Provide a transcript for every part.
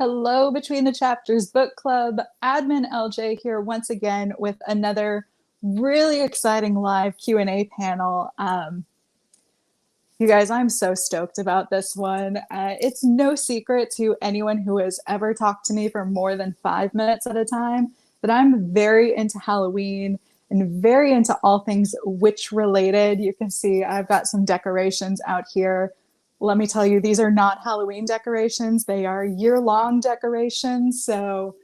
Hello, Between the Chapters Book Club. Admin LJ here once again with another really exciting live Q&A panel. You guys, I'm so stoked about this one. It's no secret to anyone who has ever talked to me for more than 5 minutes at a time that I'm very into Halloween and very into all things witch related. You can see I've got some decorations out here. Let me tell you, these are not Halloween decorations. They are year-long decorations. So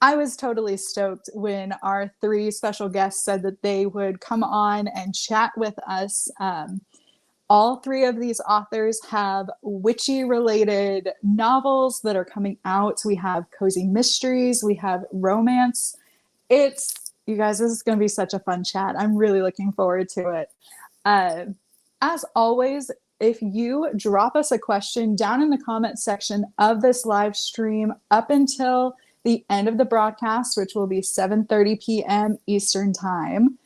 I was totally stoked when our three special guests said that they would come on and chat with us. All three of these authors have witchy-related novels that are coming out. We have cozy mysteries. We have romance. You guys, this is going to be such a fun chat. I'm really looking forward to it. As always, if you drop us a question down in the comments section of this live stream up until the end of the broadcast, which will be 7:30 p.m. Eastern Time,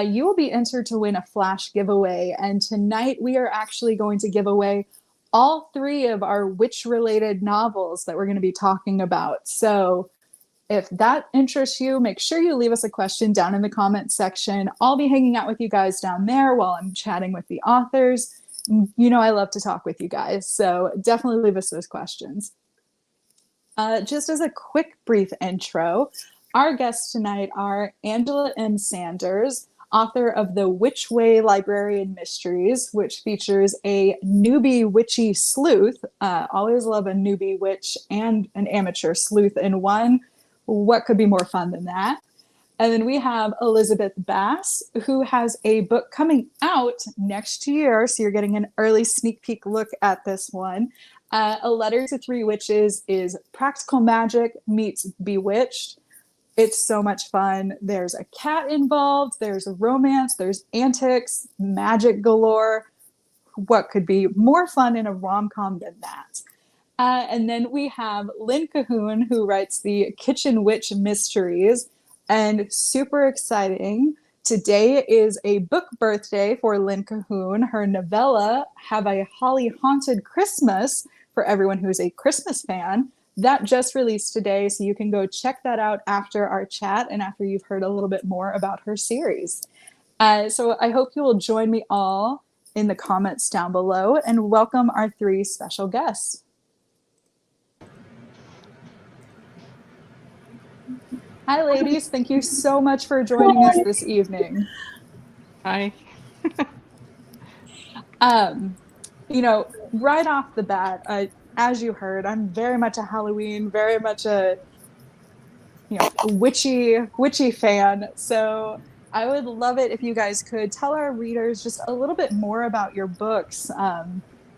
you will be entered to win a flash giveaway. And tonight we are actually going to give away all three of our witch-related novels that we're going to be talking about. So if that interests you, make sure you leave us a question down in the comments section. I'll be hanging out with you guys down there while I'm chatting with the authors. You know I love to talk with you guys, so definitely leave us those questions. Just as a quick, brief intro, our guests tonight are Angela M. Sanders, author of the Witch Way Librarian Mysteries, which features a newbie witchy sleuth. Always love a newbie witch and an amateur sleuth in one. What could be more fun than that? And then we have Elizabeth Bass, who has a book coming out next year. So you're getting an early sneak peek look at this one. A Letter to Three Witches is practical magic meets Bewitched. It's so much fun. There's a cat involved. There's a romance. There's antics, magic galore. What could be more fun in a rom-com than that? And then we have Lynn Cahoon, who writes the Kitchen Witch Mysteries. And super exciting, today is a book birthday for Lynn Cahoon. Her novella, Have a Holly Haunted Christmas, for everyone who's a Christmas fan, that just released today. So you can go check that out after our chat and after you've heard a little bit more about her series. So I hope you will join me all in the comments down below and welcome our three special guests. Hi, ladies. Thank you so much for joining us this evening. Hi. You know, right off the bat, as you heard, I'm very much a Halloween, very much a witchy fan. So I would love it if you guys could tell our readers just a little bit more about your books,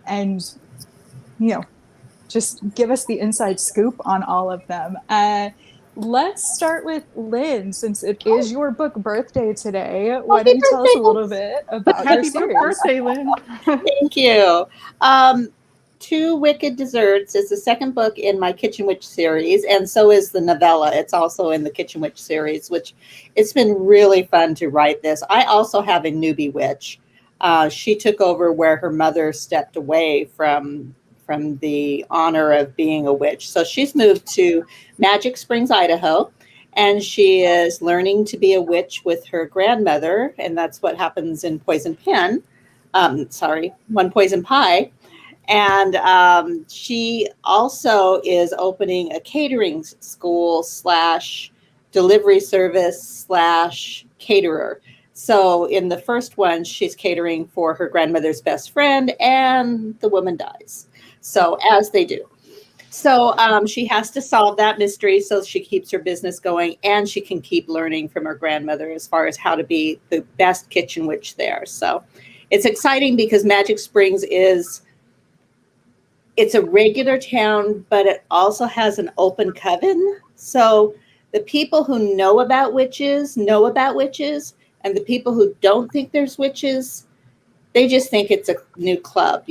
and just give us the inside scoop on all of them. Let's start with Lynn, since it is your book birthday today. Why don't you tell us a little bit about your series? Happy birthday, Lynn. Thank you. Two Wicked Desserts is the second book in my Kitchen Witch series, and so is the novella. It's also in the Kitchen Witch series, which it's been really fun to write this. I also have a newbie witch. She took over where her mother stepped away from the honor of being a witch. So she's moved to Magic Springs, Idaho, and she is learning to be a witch with her grandmother, and that's what happens in One Poison Pie. And she also is opening a catering school / delivery service / caterer. So in the first one, she's catering for her grandmother's best friend, and the woman dies. So as they do. So she has to solve that mystery so she keeps her business going, and she can keep learning from her grandmother as far as how to be the best kitchen witch there. So it's exciting because Magic Springs it's a regular town, but it also has an open coven. So the people who know about witches, and the people who don't think there's witches, they just think it's a new club,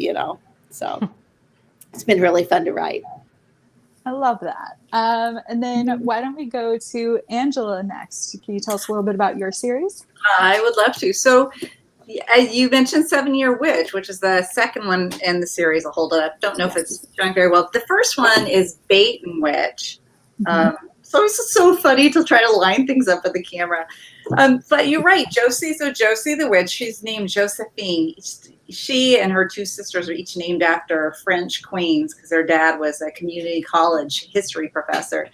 So it's been really fun to write. I love that. And then why don't we go to Angela next? Can you tell us a little bit about your series? I would love to. So You mentioned 7-Year Witch, which is the second one in the series. I'll hold it up. Don't know if it's showing very well. The first one is Bait and Witch. So it's so funny to try to line things up with the camera. But you're right, Josie. So Josie the witch, she's named Josephine. She and her two sisters are each named after French queens because their dad was a community college history professor.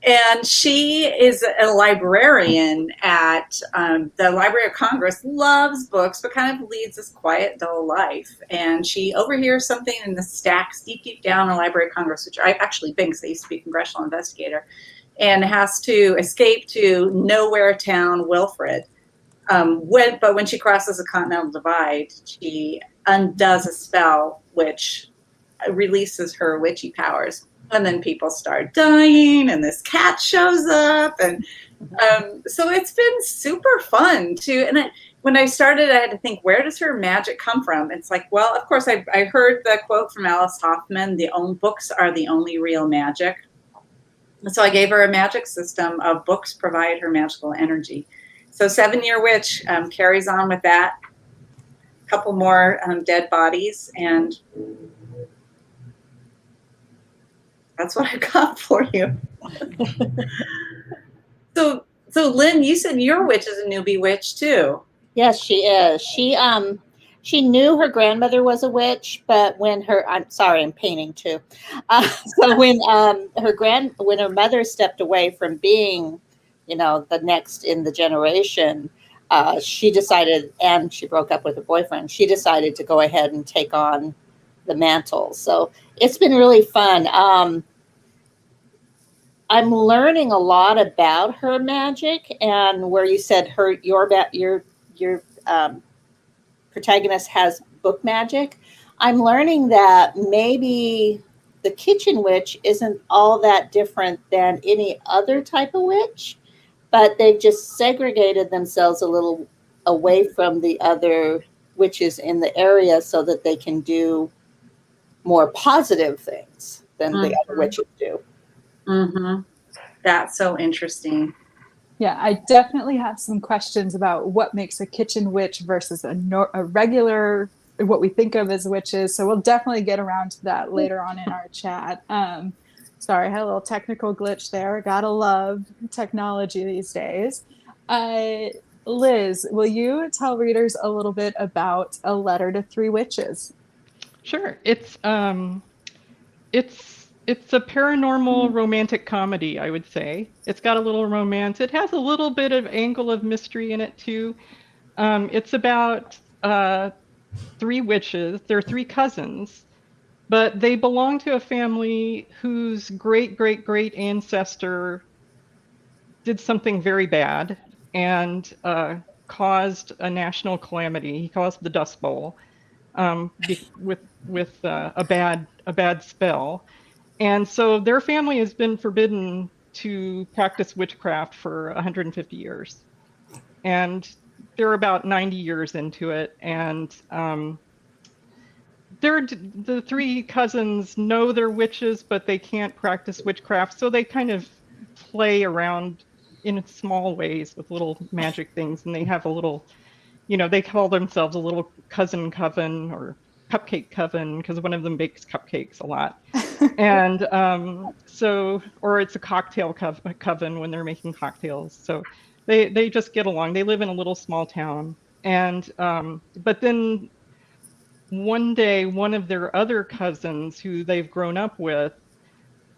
And she is a librarian at the Library of Congress, loves books, but kind of leads this quiet, dull life. And she overhears something in the stacks deep, deep down in the Library of Congress, which I actually think I used to be a congressional investigator, and has to escape to nowhere town, Wilfred. But when she crosses the Continental Divide, she undoes a spell which releases her witchy powers. And then people start dying, and this cat shows up, and so it's been super fun too. And when I started, I had to think, where does her magic come from? It's like, well, of course, I heard the quote from Alice Hoffman: books are the only real magic." And so I gave her a magic system of books provide her magical energy. So 7-Year Witch carries on with that. A couple more dead bodies, and that's what I got for you. So Lynn, you said your witch is a newbie witch too. Yes, she is. She knew her grandmother was a witch, but I'm painting too. So when her mother stepped away from being, the next in the generation, she decided, and she broke up with her boyfriend. She decided to go ahead and take on the mantle. So it's been really fun. I'm learning a lot about her magic, and where you said your protagonist has book magic, I'm learning that maybe the kitchen witch isn't all that different than any other type of witch, but they've just segregated themselves a little away from the other witches in the area so that they can do more positive things than the other witches do. Mm-hmm. That's so interesting. Yeah, I definitely have some questions about what makes a kitchen witch versus a regular, what we think of as witches. So we'll definitely get around to that later on in our chat. Sorry, I had a little technical glitch there. Gotta love technology these days. Liz, will you tell readers a little bit about A Letter to Three Witches? Sure. It's a paranormal romantic comedy, I would say. It's got a little romance. It has a little bit of angle of mystery in it too. It's about three witches. They're three cousins, but they belong to a family whose great ancestor did something very bad and caused a national calamity. He caused the Dust Bowl with a bad spell. And so their family has been forbidden to practice witchcraft for 150 years. And they're about 90 years into it. And the three cousins know they're witches, but they can't practice witchcraft. So they kind of play around in small ways with little magic things. And they have a little, they call themselves a little cousin coven or cupcake coven because one of them bakes cupcakes a lot. And or it's a cocktail coven when they're making cocktails. So they just get along. They live in a little small town. And but then one day, one of their other cousins who they've grown up with,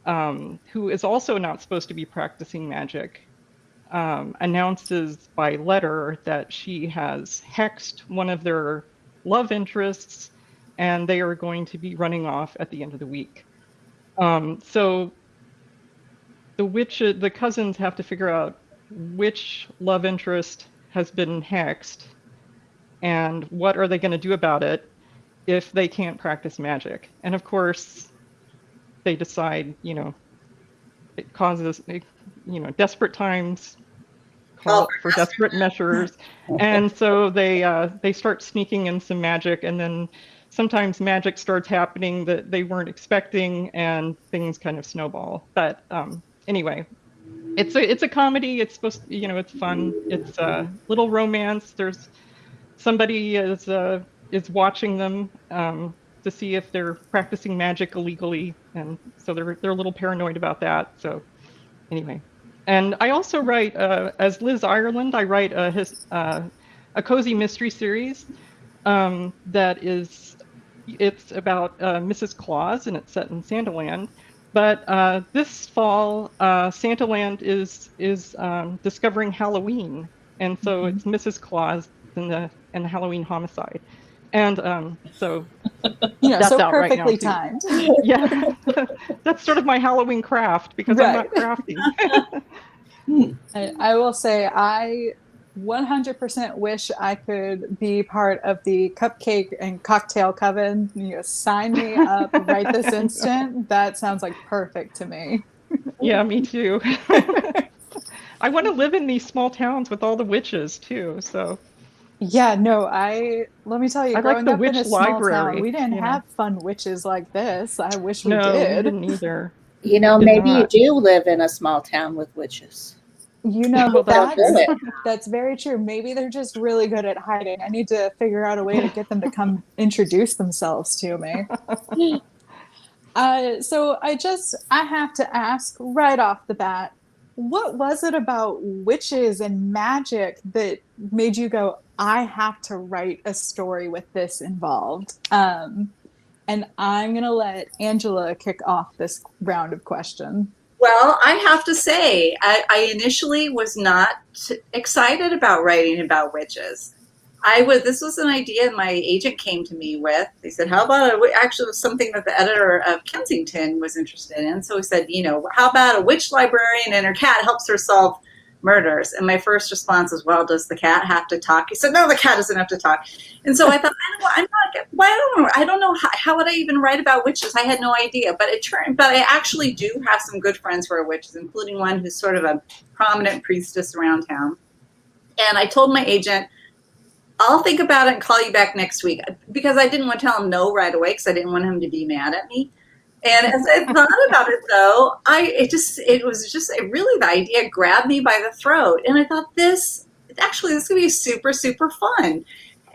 who is also not supposed to be practicing magic, announces by letter that she has hexed one of their love interests and they are going to be running off at the end of the week. So the cousins have to figure out which love interest has been hexed and what are they going to do about it if they can't practice magic. And of course, they decide, it causes, desperate times call for desperate measures. And so they start sneaking in some magic, and then sometimes magic starts happening that they weren't expecting and things kind of snowball. But anyway, it's a comedy. It's supposed to, it's fun. It's a little romance. There's somebody is watching them to see if they're practicing magic illegally, and so they're a little paranoid about that. So anyway, and I also write as Liz Ireland. I write a cozy mystery series that is it's about Mrs. Claus, and it's set in Santaland. But this fall, Santaland is discovering Halloween, and so it's Mrs. Claus and the Halloween homicide, and so that's so out right now, perfectly too. timed. Yeah, that's sort of my Halloween craft because I'm not crafty. I will say I 100% wish I could be part of the cupcake and cocktail coven. Sign me up right this instant. That sounds like perfect to me. Yeah, me too. I want to live in these small towns with all the witches too. So yeah, no, let me tell you, I growing like the up in witch a small library. town, we didn't have fun witches like this. I wish we No, did. we didn't either. You know, Did maybe you not. do live in a small town with witches. Well, That's very true. Maybe they're just really good at hiding. I need to figure out a way to get them to come introduce themselves to me. So I have to ask right off the bat, what was it about witches and magic that made you go, I have to write a story with this involved? And I'm going to let Angela kick off this round of questions. Well, I have to say, I initially was not excited about writing about witches. This was an idea my agent came to me with. They said, how about actually it was something that the editor of Kensington was interested in. So he said, how about a witch librarian and her cat helps her solve murders? And my first response was, well, does the cat have to talk? He said, no, the cat doesn't have to talk. And so I thought, I don't know how would I even write about witches? I had no idea. But I actually do have some good friends who are witches, including one who's sort of a prominent priestess around town. And I told my agent, I'll think about it and call you back next week, because I didn't want to tell him no right away because I didn't want him to be mad at me. And as I thought about it, though, the idea grabbed me by the throat. And I thought, this could be super, super fun.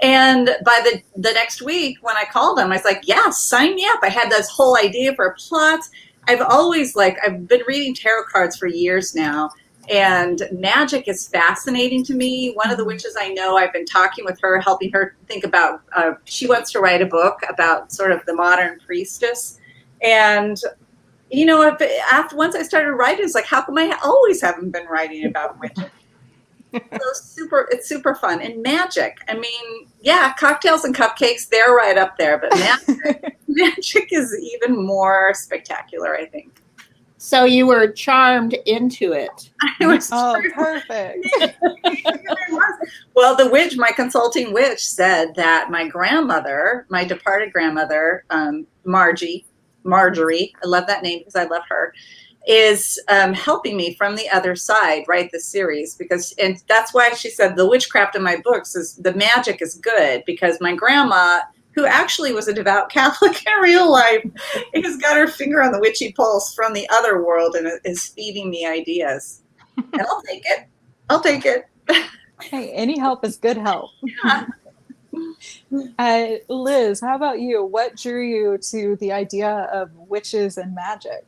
And by the next week when I called him, I was like, yeah, sign me up. I had this whole idea for a plot. I've been reading tarot cards for years now. And magic is fascinating to me. One of the witches I know, I've been talking with her, helping her think about, she wants to write a book about sort of the modern priestess. And, once I started writing, it's like, how come I always haven't been writing about witches? So it's super fun. And magic, cocktails and cupcakes, they're right up there. But magic is even more spectacular, I think. So you were charmed into it. I was perfect. Well, my consulting witch said that my grandmother, my departed grandmother, Marjorie, I love that name because I love her, is helping me from the other side write this series, and that's why she said the witchcraft in my books is the magic is good, because my grandma, who actually was a devout Catholic in real life, has got her finger on the witchy pulse from the other world and is feeding me ideas. And I'll take it. Hey, any help is good help. Yeah. Liz, how about you? What drew you to the idea of witches and magic?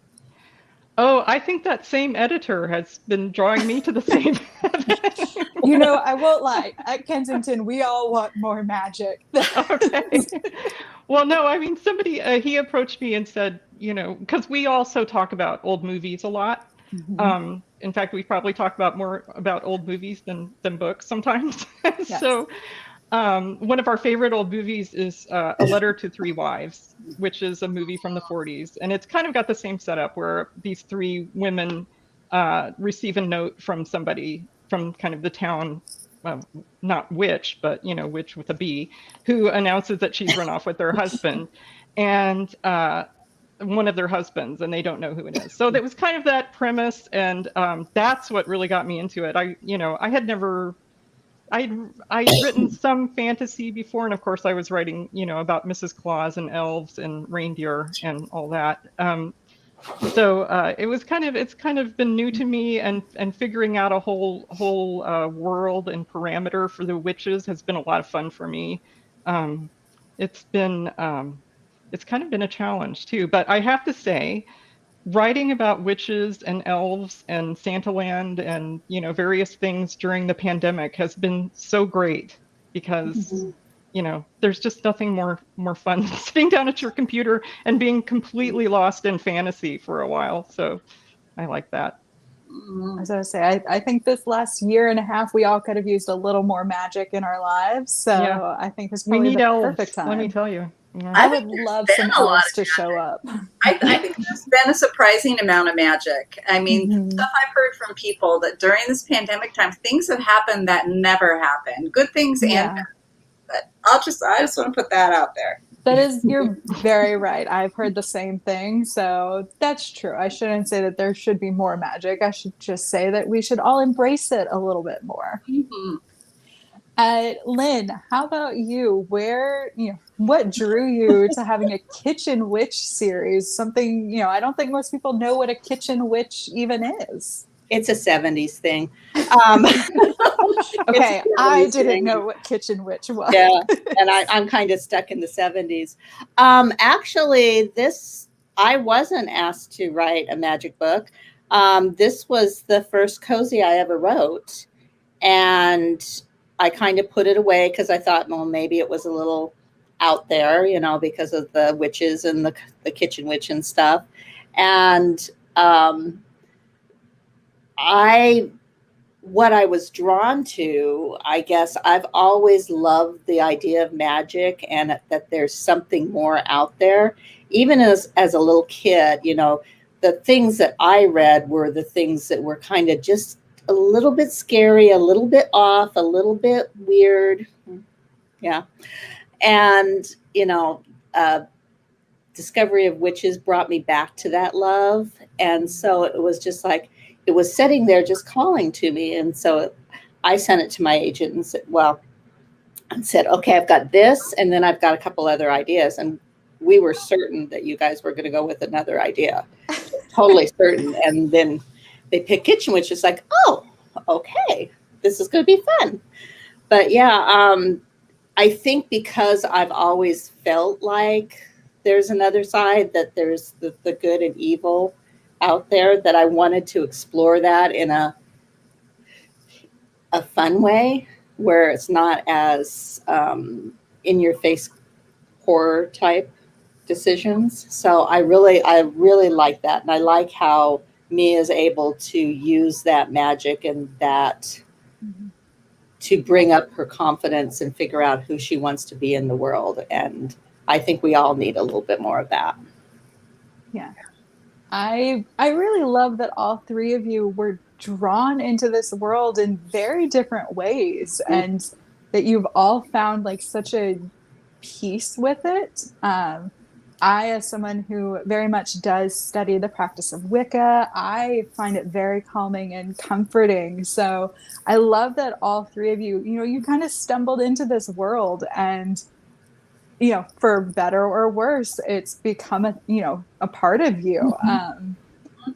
Oh, I think that same editor has been drawing me to the same. I won't lie. At Kensington, we all want more magic. Okay. Well, no, somebody, he approached me and said, because we also talk about old movies a lot. Mm-hmm. In fact, we probably talk more about old movies than books sometimes. Yes. So one of our favorite old movies is A Letter to Three Wives, which is a movie from the 40s. And it's kind of got the same setup where these three women receive a note from somebody from kind of the town, not witch, but, witch with a B, who announces that she's run off with her husband and one of their husbands, and they don't know who it is. So that was kind of that premise. And that's what really got me into it. I'd written some fantasy before, and of course I was writing, about Mrs. Claus and elves and reindeer and all that. So it's kind of been new to me, and figuring out a whole world and parameter for the witches has been a lot of fun for me. Um, it's been it's kind of been a challenge too, but I have to say, writing about witches and elves and Santaland and various things during the pandemic has been so great because there's just nothing more fun than sitting down at your computer and being completely lost in fantasy for a while. So I like that. I was gonna say, I think this last year and a half, we all could have used a little more magic in our lives. So Yeah. I think it's We probably need the elves, perfect time. let me tell you. Yeah. I I would think there's love been some a lot elves of to show up. I think there's been a surprising amount of magic. I mean, Mhm. stuff I've heard from people that during this pandemic time, things have happened that never happened. Good things and Yeah. bad. But I just want to put that out there. That is, you're very right. I've heard the same thing. So that's true. I shouldn't say that there should be more magic. I should just say that we should all embrace it a little bit more. Mm-hmm. Lynn, how about you? What drew you to having a kitchen witch series? Something, I don't think most people know what a kitchen witch even is. It's a 70s thing. Um, Okay, I didn't thing. know what kitchen witch was. Yeah, and I'm kind of stuck in the 70s. Actually, I wasn't asked to write a magic book. This was the first cozy I ever wrote, and I kind of put it away because I thought, well, maybe it was a little out there, because of the witches and the kitchen witch and stuff. And what I was drawn to, I guess I've always loved the idea of magic and that there's something more out there. Even as a little kid, the things that I read were the things that were kind of just a little bit scary, a little bit off, a little bit weird. Yeah. And, Discovery of Witches brought me back to that love. And so it was just like, it was sitting there just calling to me. And so I sent it to my agent and said, okay, I've got this. And then I've got a couple other ideas. And we were certain that you guys were going to go with another idea. Totally certain. And then they picked Kitchen Witch. It's like, oh, okay, this is going to be fun. But yeah, I think because I've always felt like there's another side, that there's the good and evil out there, that I wanted to explore that in a fun way where it's not as in your face horror type decisions. So I really like that. And I like how Mia is able to use that magic and that to bring up her confidence and figure out who she wants to be in the world. And I think we all need a little bit more of that. Yeah. I really love that all three of you were drawn into this world in very different ways, and that you've all found like such a peace with it. I, as someone who very much does study the practice of Wicca, I find it very calming and comforting. So I love that all three of you, you kind of stumbled into this world, and for better or worse, it's become a part of you.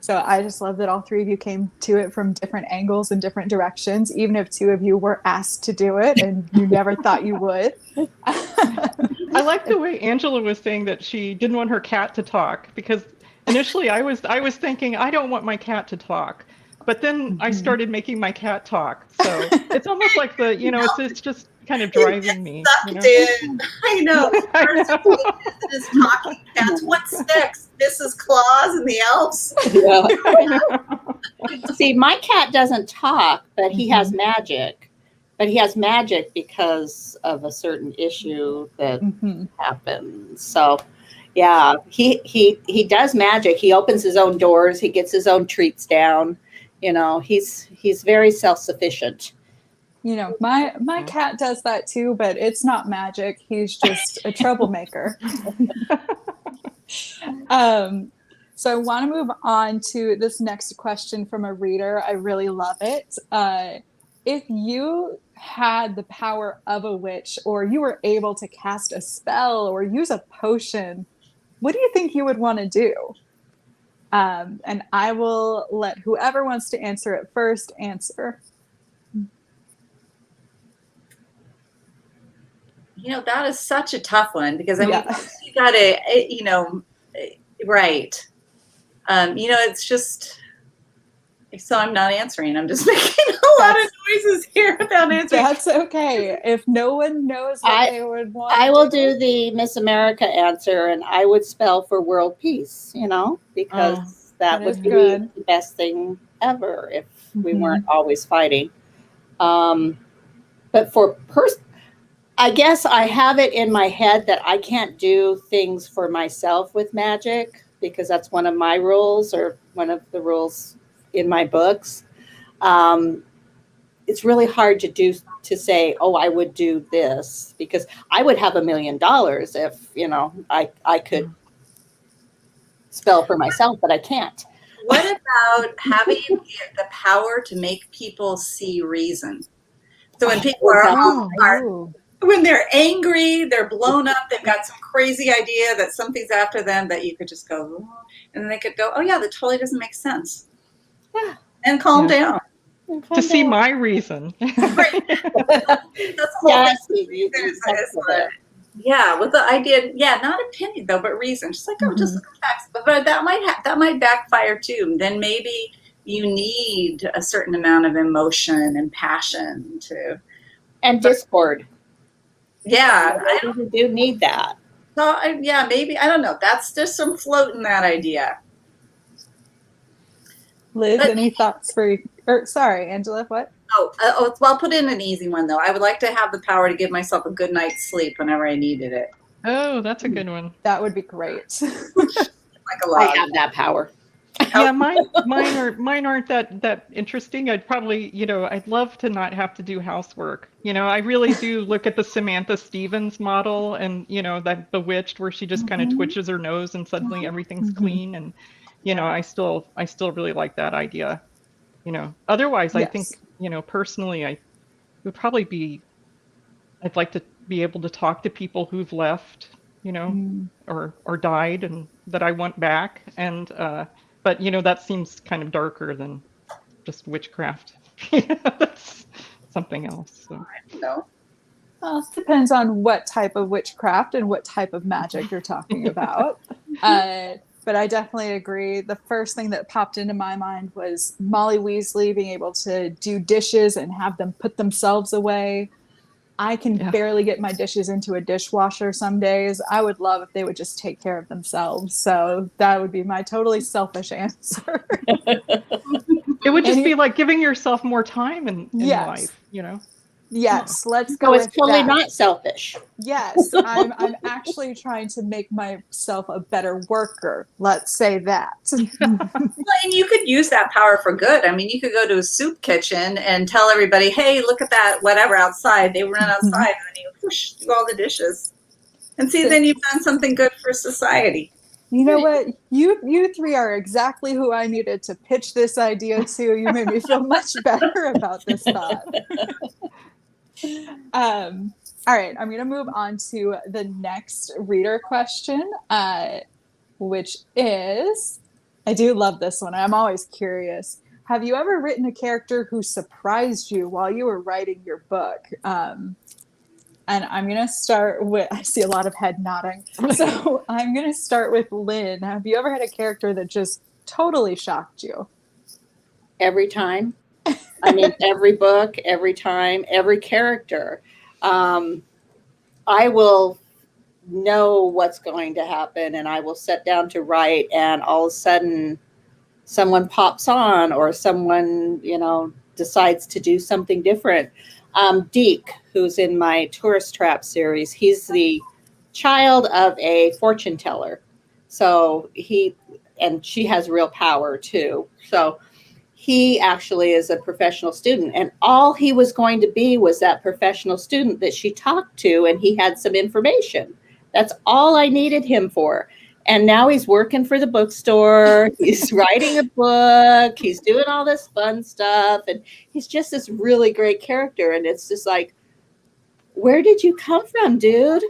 So I just love that all three of you came to it from different angles and different directions, even if two of you were asked to do it and you never thought you would. I like the way Angela was saying that she didn't want her cat to talk, because initially I was thinking, I don't want my cat to talk. But then I started making my cat talk. So it's almost like it's just kind of driving me. Sucked in. I know. It is talking cats. What's next? Mrs. Claus and the elves. Yeah. See, my cat doesn't talk, but he has magic. But he has magic because of a certain issue that happens. So, yeah, he does magic. He opens his own doors. He gets his own treats down. He's very self-sufficient. My cat does that too, but it's not magic. He's just a troublemaker. So I want to move on to this next question from a reader. I really love it. If you had the power of a witch, or you were able to cast a spell or use a potion, what do you think you would want to do? And I will let whoever wants to answer it first answer. That is such a tough one because I mean, Yeah. you gotta, right. It's just, so I'm not answering. I'm just making a lot of noises here without answering. That's okay. If no one knows what they would want I to will do the Miss America answer, and I would spell for world peace, because that would is be good. the best thing ever if we Mhm. weren't always fighting. But I guess I have it in my head that I can't do things for myself with magic because that's one of my rules, or one of the rules in my books. It's really hard to say, oh, I would do this, because I would have $1 million if, I could spell for myself, but I can't. What about having the power to make people see reason? So when people when they're angry, they're blown up, they've got some crazy idea that something's after them, that you could just go, oh, and then they could go, oh yeah, that totally doesn't make sense. Yeah. And calm down. To see my reason. Right. That's the whole thing. Yeah, with the idea, not opinion though, but reason. Just like, just look at facts. But that might backfire too. Then maybe you need a certain amount of emotion and passion to. And discord. Yeah, I do need that. So maybe, I don't know. That's just some float in that idea. Liz, any thoughts for you? Sorry, Angela, what? Well, I'll put in an easy one though. I would like to have the power to give myself a good night's sleep whenever I needed it. Oh, that's a good one. That would be great. Like a lot. I have that power. Yeah, mine aren't that interesting. I'd probably, I'd love to not have to do housework. I really do look at the Samantha Stevens model, and that Bewitched, where she just kind of twitches her nose and suddenly everything's clean. And I still really like that idea. Otherwise, I think personally, I would probably be. I'd like to be able to talk to people who've left, or died, and that I want back. And but that seems kind of darker than just witchcraft. That's something else. So. I don't know. Well, it depends on what type of witchcraft and what type of magic you're talking about. But I definitely agree. The first thing that popped into my mind was Molly Weasley being able to do dishes and have them put themselves away. I can barely get my dishes into a dishwasher some days. I would love if they would just take care of themselves. So that would be my totally selfish answer. It would just be like giving yourself more time in life, Yes, let's go. It's totally not selfish. Yes, I'm actually trying to make myself a better worker. Let's say that. Well, and you could use that power for good. I mean, you could go to a soup kitchen and tell everybody, "Hey, look at that whatever outside." They run outside, and then you do all the dishes, and see, then you've done something good for society. You know what? You three are exactly who I needed to pitch this idea to. You made me feel much better about this thought. All right, I'm going to move on to the next reader question, which is, I do love this one. I'm always curious. Have you ever written a character who surprised you while you were writing your book? And I'm going to start with, I see a lot of head nodding. So I'm going to start with Lynn. Have you ever had a character that just totally shocked you? Every time. I mean, every book, every time, every character. I will know what's going to happen, and I will sit down to write, and all of a sudden someone pops on, or someone, decides to do something different. Deke, who's in my Tourist Trap series, he's the child of a fortune teller. So and she has real power too. So he actually is a professional student, and all he was going to be was that professional student that she talked to, and he had some information. That's all I needed him for. And now he's working for the bookstore. He's writing a book. He's doing all this fun stuff. And he's just this really great character. And it's just like, where did you come from, dude?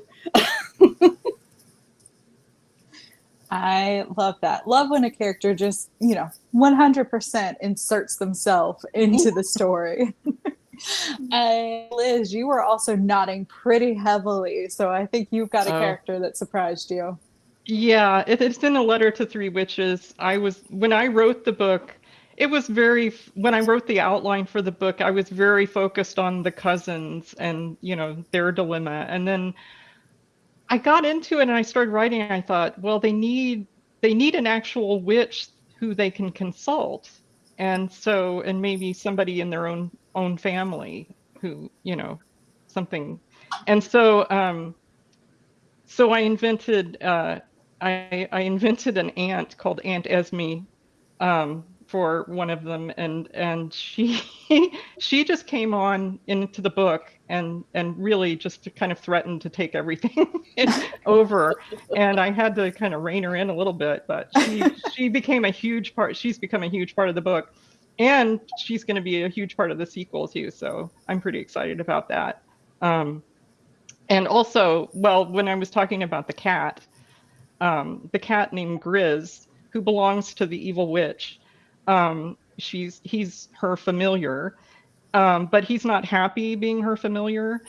I love that. Love when a character just, 100% inserts themselves into the story. Liz, you were also nodding pretty heavily, so I think you've got a Oh. character that surprised you. Yeah, it's in A Letter to Three Witches. When I wrote the book, when I wrote the outline for the book, I was very focused on the cousins and, their dilemma. And then I got into it and I started writing, and I thought, well, they need an actual witch who they can consult. And maybe somebody in their own family who, something. And so I invented an aunt called Aunt Esme, for one of them, and she she just came on into the book and really just to kind of threatened to take everything over, and I had to kind of rein her in a little bit, but she became a huge part. She's become a huge part of the book, and she's going to be a huge part of the sequel too. So I'm pretty excited about that. And also, well, when I was talking about the cat named Grizz, who belongs to the evil witch, he's her familiar, but he's not happy being her familiar.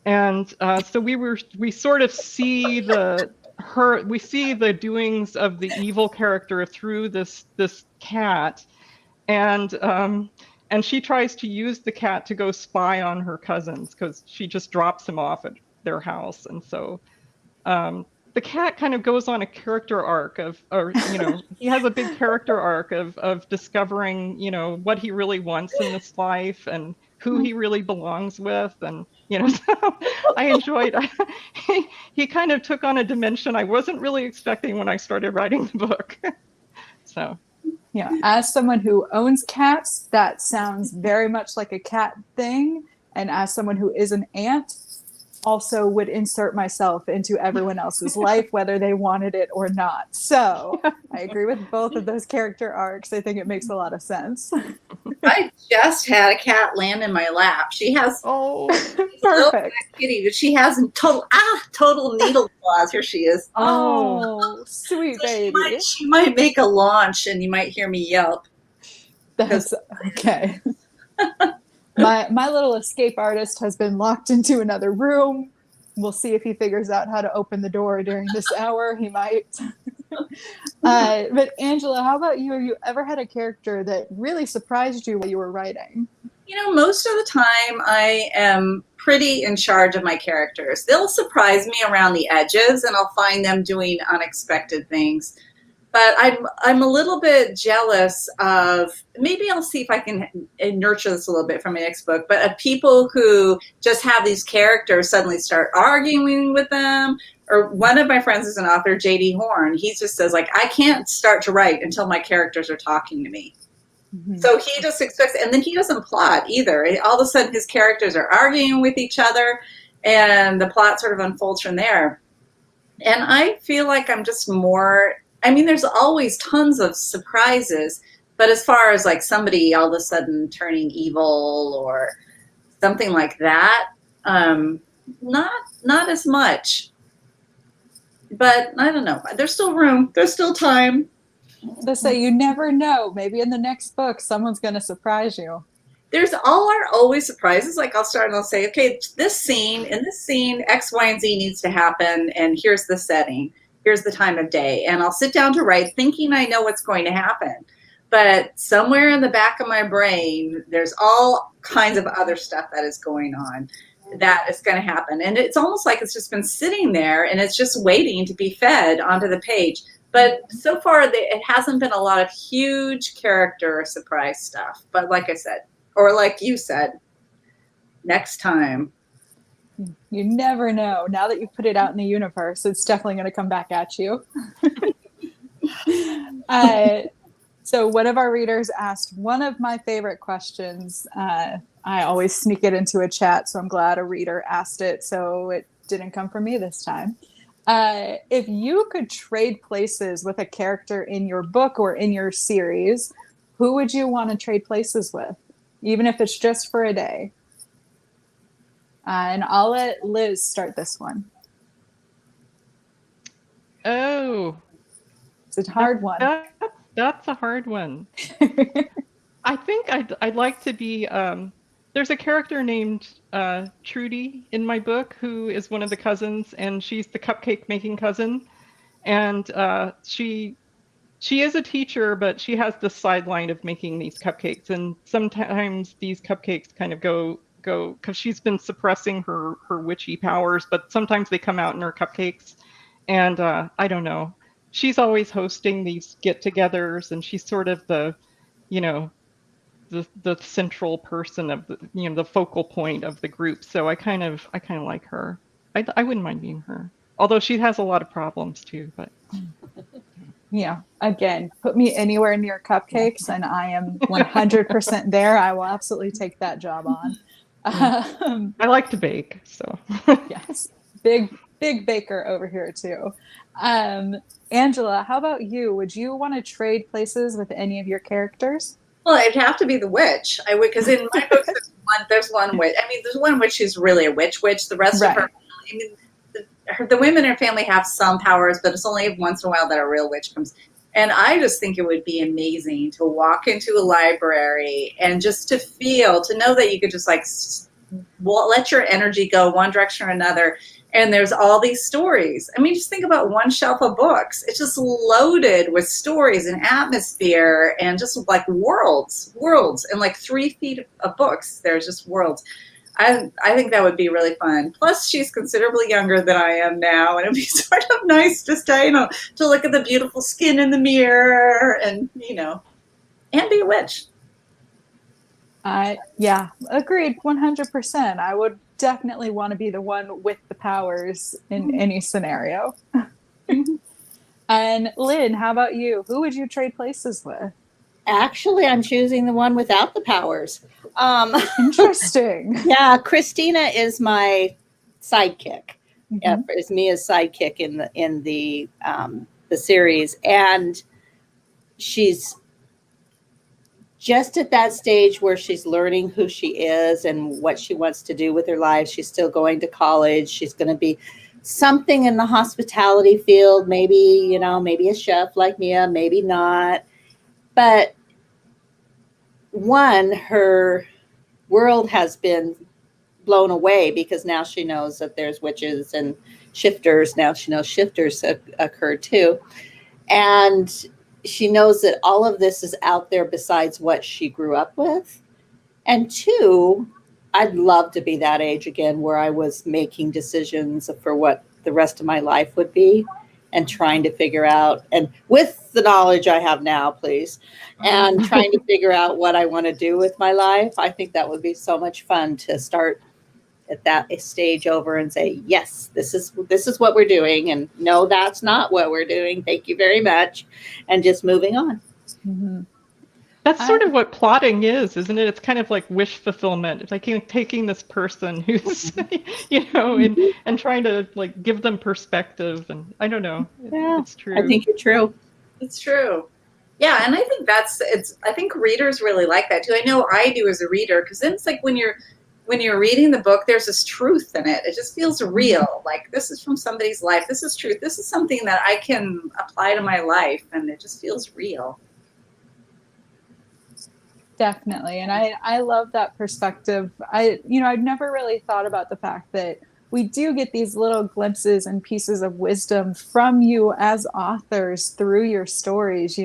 And so we sort of see the doings of the evil character through this cat, and she tries to use the cat to go spy on her cousins because she just drops him off at their house. And so the cat kind of goes on a character arc he has a big character arc of discovering, what he really wants in this life and who he really belongs with. And, so I enjoyed, he kind of took on a dimension I wasn't really expecting when I started writing the book. So. Yeah, as someone who owns cats, that sounds very much like a cat thing. And as someone who is an aunt, also would insert myself into everyone else's life, whether they wanted it or not. So I agree with both of those character arcs. I think it makes a lot of sense. I just had a cat land in my lap. She has perfect kitty, but she has total needle claws. Here she is. Oh, sweet so baby. She might make a launch, and you might hear me yelp. That's okay. My little escape artist has been locked into another room. We'll see if he figures out how to open the door during this hour. He might. But Angela, how about you? Have you ever had a character that really surprised you while you were writing? Most of the time I am pretty in charge of my characters. They'll surprise me around the edges, and I'll find them doing unexpected things. But I'm a little bit jealous of, maybe I'll see if I can nurture this a little bit for my next book, but of people who just have these characters suddenly start arguing with them. Or one of my friends is an author, J.D. Horn. He just says, I can't start to write until my characters are talking to me. Mm-hmm. So he just expects, and then he doesn't plot either. All of a sudden his characters are arguing with each other, and the plot sort of unfolds from there. And I feel like I'm just more... there's always tons of surprises, but as far as somebody all of a sudden turning evil or something like that, not as much. But I don't know. There's still room. There's still time. They say you never know. Maybe in the next book, someone's going to surprise you. There's always surprises. I'll start and I'll say, okay, in this scene, X, Y, and Z needs to happen, and here's the setting. Here's the time of day. And I'll sit down to write thinking I know what's going to happen. But somewhere in the back of my brain, there's all kinds of other stuff that is going on that is going to happen. And it's almost like it's just been sitting there and it's just waiting to be fed onto the page. But so far, it hasn't been a lot of huge character surprise stuff. But like I said, or like you said, next time. You never know. Now that you've put it out in the universe, it's definitely going to come back at you. So one of our readers asked one of my favorite questions. I always sneak it into a chat, so I'm glad a reader asked it, so it didn't come from me this time. If you could trade places with a character in your book or in your series, who would you want to trade places with, even if it's just for a day? And I'll let Liz start this one. Oh, It's a hard one. That's a hard one. I think I'd like to be. There's a character named Trudy in my book who is one of the cousins, and she's the cupcake making cousin. And she is a teacher, but she has the sideline of making these cupcakes. And sometimes these cupcakes kind of go because she's been suppressing her witchy powers, but sometimes they come out in her cupcakes. And I don't know. She's always hosting these get-togethers, and she's sort of the, you know, the central person of the, you know, the focal point of the group. So I kind of like her. I wouldn't mind being her, although she has a lot of problems too. But yeah, again, put me anywhere near cupcakes, and I am 100% there. I will absolutely take that job on. I like to bake, so yes, big baker over here too. Angela, how about you? Would you want to trade places with any of your characters? Well, it'd have to be the witch. I would, because in my books, there's one witch. I mean, there's one witch who's really a witch. The rest of her, I mean, the women in her family have some powers, but it's only once in a while that a real witch comes. And I just think it would be amazing to walk into a library and just to know that you could just like let your energy go one direction or another. And there's all these stories. I mean, just think about one shelf of books. It's just loaded with stories and atmosphere and just like worlds, and like 3 feet of books. There's just worlds. I think that would be really fun. Plus, she's considerably younger than I am now, and it'd be sort of nice just to, to look at the beautiful skin in the mirror and, and be a witch. Yeah, agreed, 100%. I would definitely want to be the one with the powers in any scenario. And Lynn, how about you? Who would you trade places with? Actually, I'm choosing the one without the powers. Interesting. Yeah, Christina is my sidekick. Yeah, is Mia's sidekick in the series, and she's just at that stage where she's learning who she is and what she wants to do with her life. She's still going to college. She's going to be something in the hospitality field, maybe, maybe a chef like Mia, maybe not. But her world has been blown away because now she knows that there's witches and shifters. Now she knows shifters occur too. And she knows that all of this is out there besides what she grew up with. And 2, I'd love to be that age again where I was making decisions for what the rest of my life would be and trying to figure out, and with the knowledge I have now, please, and trying to figure out what I want to do with my life. I think that would be so much fun to start at that stage over and say, yes, this is what we're doing, and no, that's not what we're doing. Thank you very much, and just moving on. Mm-hmm. That's sort of what plotting is, isn't it? It's kind of like wish fulfillment. It's like taking this person who's, and trying to like give them perspective, and I don't know. It's true. I think it's true. It's true. Yeah, and I think I think readers really like that too. I know I do as a reader, because then it's like when you're reading the book, there's this truth in it. It just feels real. Like, this is from somebody's life. This is truth. This is something that I can apply to my life, and it just feels real. Definitely. And I love that perspective. I've never really thought about the fact that we do get these little glimpses and pieces of wisdom from you as authors through your stories.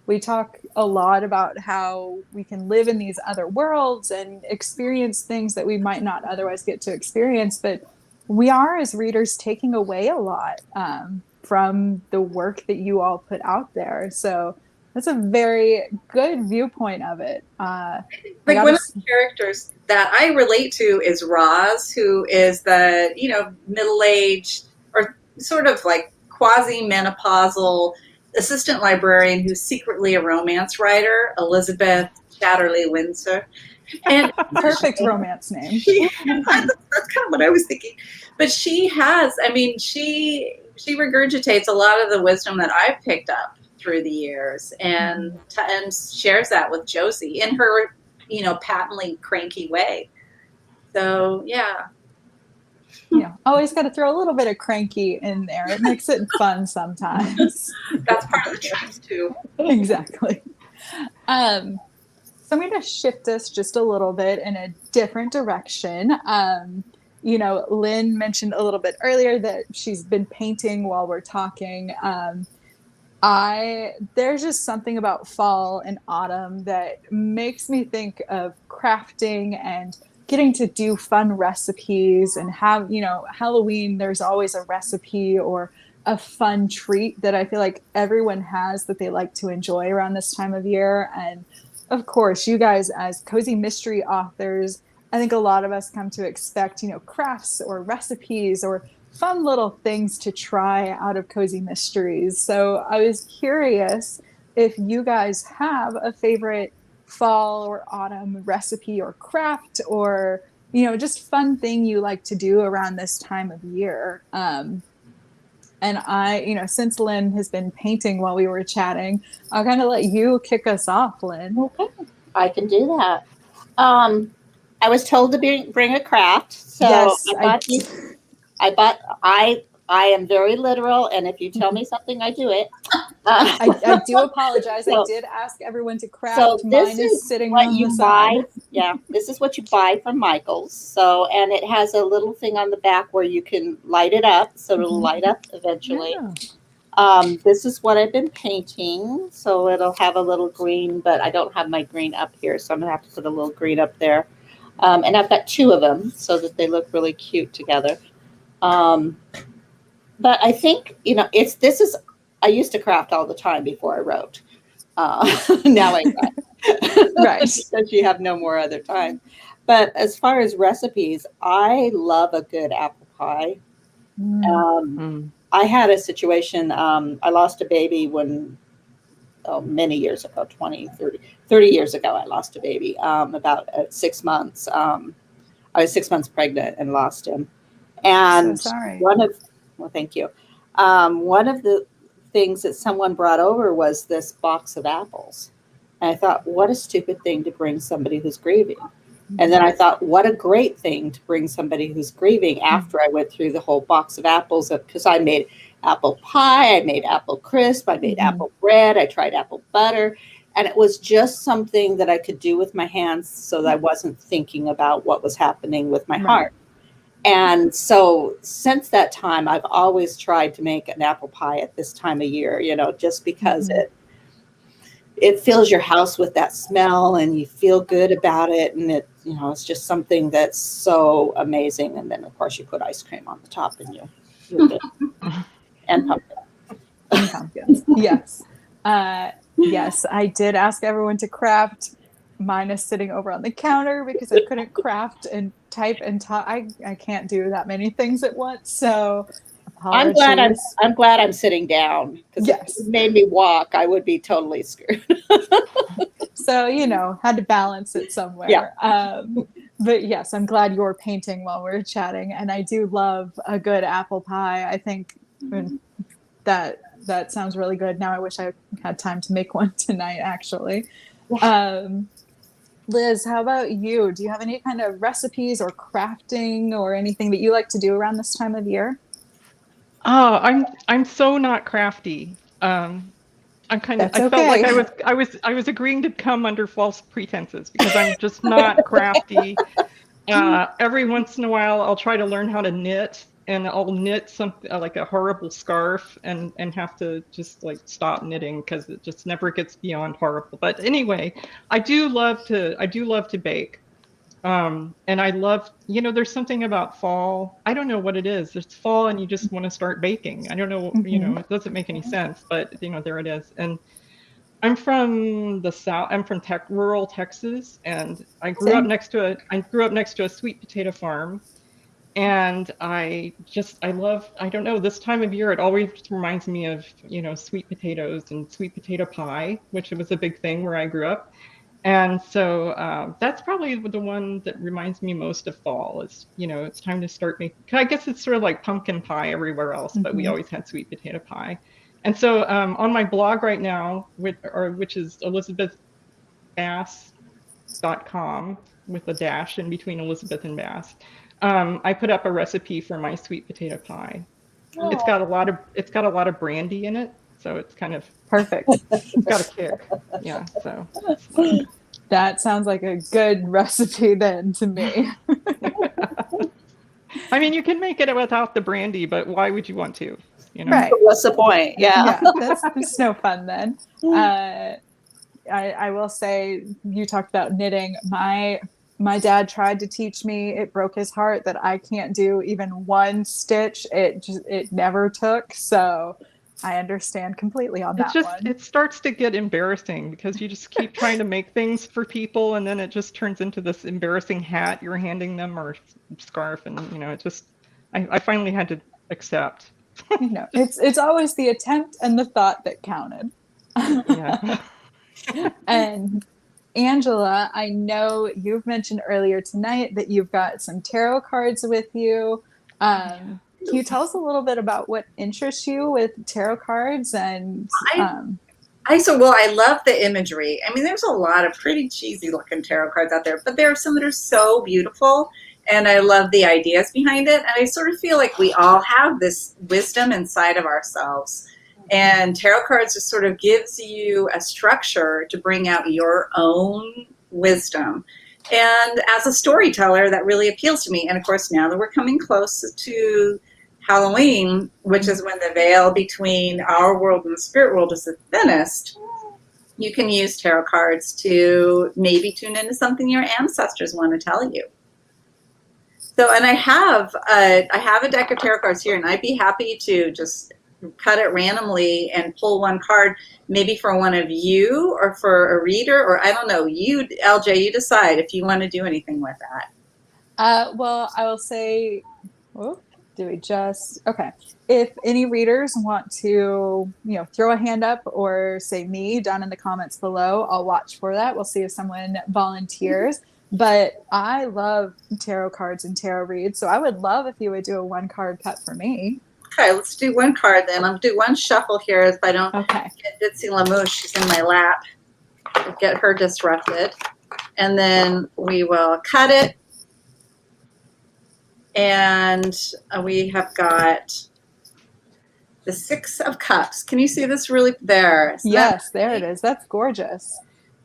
We talk a lot about how we can live in these other worlds and experience things that we might not otherwise get to experience, but we are, as readers, taking away a lot from the work that you all put out there. So that's a very good viewpoint of it. One of the characters that I relate to is Roz, who is the, middle-aged or sort of like quasi-menopausal assistant librarian who's secretly a romance writer, Elizabeth Chatterley Windsor. And perfect romance name. That's kind of what I was thinking. But she regurgitates a lot of the wisdom that I've picked up through the years and shares that with Josie in her, patently cranky way. So, yeah. always got to throw a little bit of cranky in there. It makes it fun sometimes. That's part of the charm too. Exactly. So I'm going to shift us just a little bit in a different direction. Lynn mentioned a little bit earlier that she's been painting while we're talking. There's just something about fall and autumn that makes me think of crafting and getting to do fun recipes and have, Halloween, there's always a recipe or a fun treat that I feel like everyone has that they like to enjoy around this time of year. And of course, you guys as cozy mystery authors, I think a lot of us come to expect, crafts or recipes or fun little things to try out of cozy mysteries. So I was curious if you guys have a favorite fall or autumn recipe or craft or, just fun thing you like to do around this time of year. And since Lynn has been painting while we were chatting, I'll kind of let you kick us off, Lynn. Okay, I can do that. I was told to bring a craft, so Yes, I am very literal, and if you tell me something, I do it. I do apologize. I did ask everyone to craft. So Mine is sitting what on you the buy. Side. Yeah, this is what you buy from Michael's. So, and it has a little thing on the back where you can light it up, so it'll light up eventually. Yeah. This is what I've been painting, so it'll have a little green, but I don't have my green up here, so I'm gonna have to put a little green up there. And I've got 2 of them so that they look really cute together. But I think, I used to craft all the time before I wrote. Now I write. Right. Because you have no more other time. But as far as recipes, I love a good apple pie. I had a situation, I lost a baby many years ago, 30 years ago, I lost a baby, about 6 months. I was 6 months pregnant and lost him. And so sorry. Well, thank you. One of the things that someone brought over was this box of apples. And I thought, what a stupid thing to bring somebody who's grieving. And then I thought, what a great thing to bring somebody who's grieving after I went through the whole box of apples, because I made apple pie, I made apple crisp, I made apple bread, I tried apple butter. And it was just something that I could do with my hands so that I wasn't thinking about what was happening with my heart. And so since that time, I've always tried to make an apple pie at this time of year, just because it fills your house with that smell and you feel good about it. And it's just something that's so amazing. And then of course you put ice cream on the top and you're good. And pumpkins. Yes. Yes, I did ask everyone to craft. Mine is sitting over on the counter because I couldn't craft and type and talk. I can't do that many things at once. So apologies. I'm glad I'm sitting down, because if it made me walk, I would be totally screwed. So, had to balance it somewhere. Yeah. But yes, I'm glad you're painting while we're chatting. And I do love a good apple pie. I think that sounds really good. Now I wish I had time to make one tonight, actually. Liz, how about you? Do you have any kind of recipes or crafting or anything that you like to do around this time of year? Oh, I'm so not crafty. I felt like I was agreeing to come under false pretenses because I'm just not crafty. Every once in a while, I'll try to learn how to knit, and I'll knit something like a horrible scarf and have to just stop knitting because it just never gets beyond horrible. But anyway, I do love to bake. And I love, there's something about fall. I don't know what it is. It's fall and you just want to start baking. I don't know, it doesn't make any sense, but there it is. And I'm from the South. I'm from rural Texas, and I grew up next to a sweet potato farm. And I don't know, this time of year, it always reminds me of, sweet potatoes and sweet potato pie, which was a big thing where I grew up. And so that's probably the one that reminds me most of fall is, it's time to start making, I guess it's sort of like pumpkin pie everywhere else, but we always had sweet potato pie. And so on my blog right now, which is elizabethbass.com with a dash in between Elizabeth and Bass, I put up a recipe for my sweet potato pie. It's got a lot of brandy in it, so it's kind of Perfect. got a kick. Yeah, so it's fun. That sounds like a good recipe then to me. I mean, you can make it without the brandy, but why would you want to? You know? Right. What's the point? Yeah. Yeah, that's no fun then. I will say, you talked about knitting. My dad tried to teach me. It broke his heart that I can't do even one stitch. It never took. So I understand completely on that one. It starts to get embarrassing because you just keep trying to make things for people, and then it just turns into this embarrassing hat you're handing them or scarf, and I finally had to accept. It's always the attempt and the thought that counted. Yeah. And Angela, I know you've mentioned earlier tonight that you've got some tarot cards with you. Can you tell us a little bit about what interests you with tarot cards? And I love the imagery. I mean, there's a lot of pretty cheesy looking tarot cards out there, but there are some that are so beautiful, and I love the ideas behind it. And I sort of feel like we all have this wisdom inside of ourselves. And tarot cards just sort of gives you a structure to bring out your own wisdom. And as a storyteller, that really appeals to me. And of course, now that we're coming close to Halloween, which is when the veil between our world and the spirit world is the thinnest, you can use tarot cards to maybe tune into something your ancestors want to tell you. So, and I have a deck of tarot cards here, and I'd be happy to just cut it randomly and pull one card, maybe for one of you or for a reader, or I don't know, you, LJ, you decide if you want to do anything with that. Well, I will say, okay. If any readers want to, throw a hand up or say me down in the comments below, I'll watch for that. We'll see if someone volunteers. But I love tarot cards and tarot reads, so I would love if you would do a one card cut for me. Okay, let's do one card then. I'll do one shuffle here if I don't get Ditzy Lamouche. She's in my lap. I'll get her disrupted. And then we will cut it. And we have got the 6 of Cups. Can you see this really there? Yes, there it is. That's gorgeous.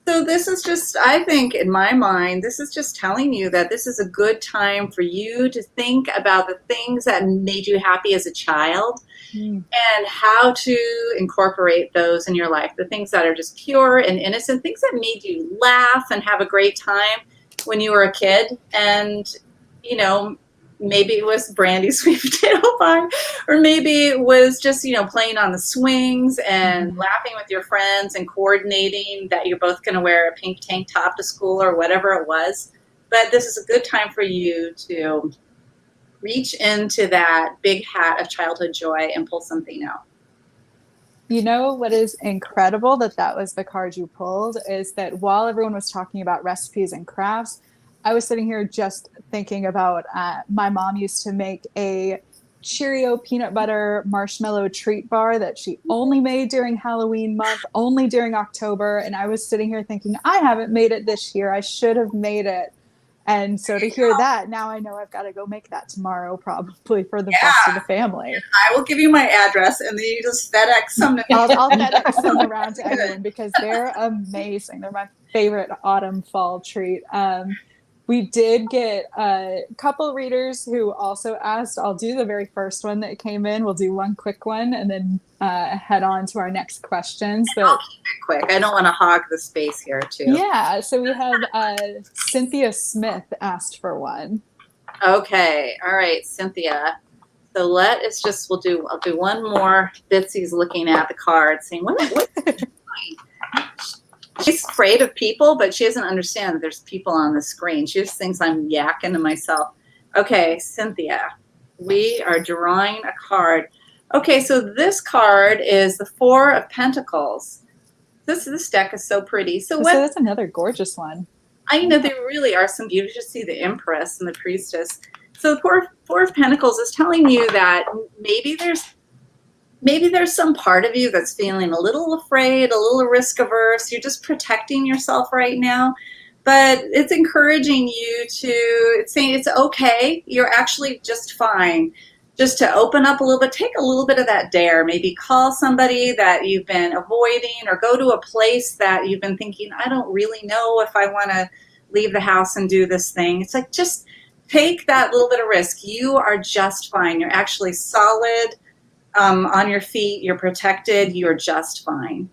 So this is just, I think in my mind, this is just telling you that this is a good time for you to think about the things that made you happy as a child and how to incorporate those in your life. The things that are just pure and innocent, things that made you laugh and have a great time when you were a kid. And, maybe it was brandy sweet potato pie, or maybe it was just, playing on the swings and laughing with your friends and coordinating that you're both going to wear a pink tank top to school or whatever it was. But this is a good time for you to reach into that big hat of childhood joy and pull something out. You know what is incredible that was the card you pulled is that while everyone was talking about recipes and crafts, I was sitting here just thinking about my mom used to make a Cheerio peanut butter marshmallow treat bar that she only made during Halloween month, only during October. And I was sitting here thinking, I haven't made it this year. I should have made it. And so to hear that, now I know I've got to go make that tomorrow, probably for the rest of the family. I will give you my address, and then you just FedEx them to me. I'll FedEx them around to everyone because they're amazing. They're my favorite autumn fall treat. We did get a couple readers who also asked. I'll do the very first one that came in. We'll do one quick one and then head on to our next questions. But I'll keep it quick. I don't want to hog the space here, too. Yeah, so we have Cynthia Smith asked for one. Okay, all right, Cynthia. So I'll do one more. Bitsy's looking at the card, saying, "What is she doing?" She's afraid of people, but she doesn't understand that there's people on the screen. She just thinks I'm yakking to myself. Okay, Cynthia, we are drawing a card. Okay, so this card is the 4 of Pentacles. This deck is so pretty. So that's another gorgeous one. I know there really are some beauty. You see the Empress and the Priestess. So the 4 of Pentacles is telling you that maybe there's some part of you that's feeling a little afraid, a little risk averse. You're just protecting yourself right now. but it's encouraging you to, it's saying it's okay. You're actually just fine. Just to open up a little bit, take a little bit of that dare. Maybe call somebody that you've been avoiding, or go to a place that you've been thinking, I don't really know if I want to leave the house and do this thing. It's like, just take that little bit of risk. You are just fine. You're actually solid on your feet. You're protected. You're just fine.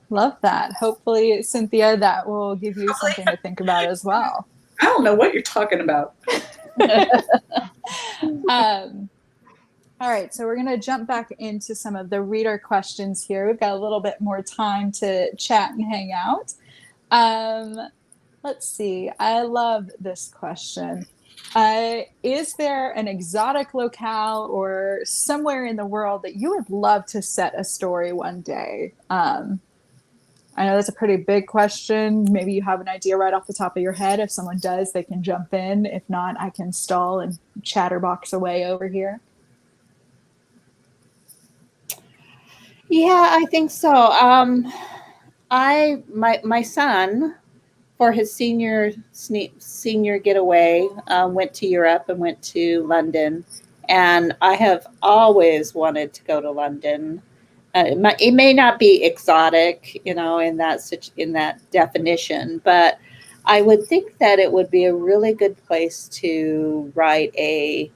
Love that. Hopefully, Cynthia, that will give you something to think about as well. I don't know what you're talking about. All right, so we're going to jump back into some of the reader questions here. We've got a little bit more time to chat and hang out. Let's see. I love this question. Is there an exotic locale or somewhere in the world that you would love to set a story one day? I know that's a pretty big question. Maybe you have an idea right off the top of your head. If someone does, they can jump in. If not, I can stall and chatterbox away over here. Yeah, I think so. My son, for his senior getaway, went to Europe and went to London, and I have always wanted to go to London. It may not be exotic, in that definition, but I would think that it would be a really good place to write a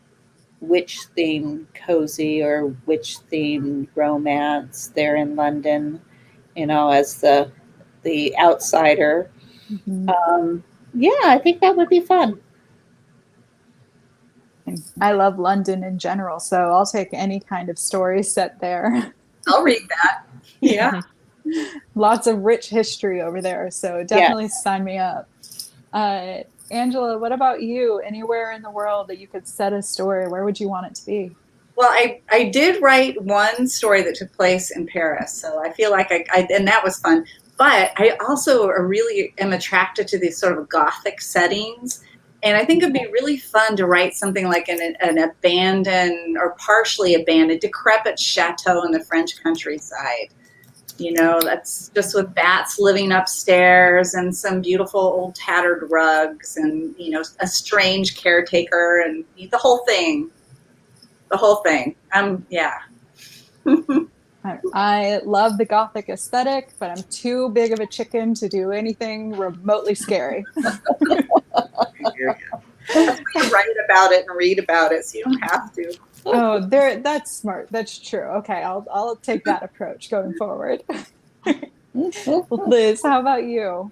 witch-themed cozy or witch-themed romance there in London, as the outsider. Mm-hmm. Yeah, I think that would be fun. I love London in general, so I'll take any kind of story set there. I'll read that. Yeah. Lots of rich history over there, so definitely sign me up. Angela, what about you? Anywhere in the world that you could set a story, where would you want it to be? Well, I did write one story that took place in Paris, so I feel like I and that was fun. But I also really am attracted to these sort of Gothic settings. And I think it'd be really fun to write something like an abandoned or partially abandoned, decrepit chateau in the French countryside. That's just with bats living upstairs and some beautiful old tattered rugs and, a strange caretaker and the whole thing. Yeah. I love the Gothic aesthetic, but I'm too big of a chicken to do anything remotely scary. That's why you write about it and read about it, so you don't have to. Oh, that's smart. That's true. Okay, I'll take that approach going forward. Liz, how about you?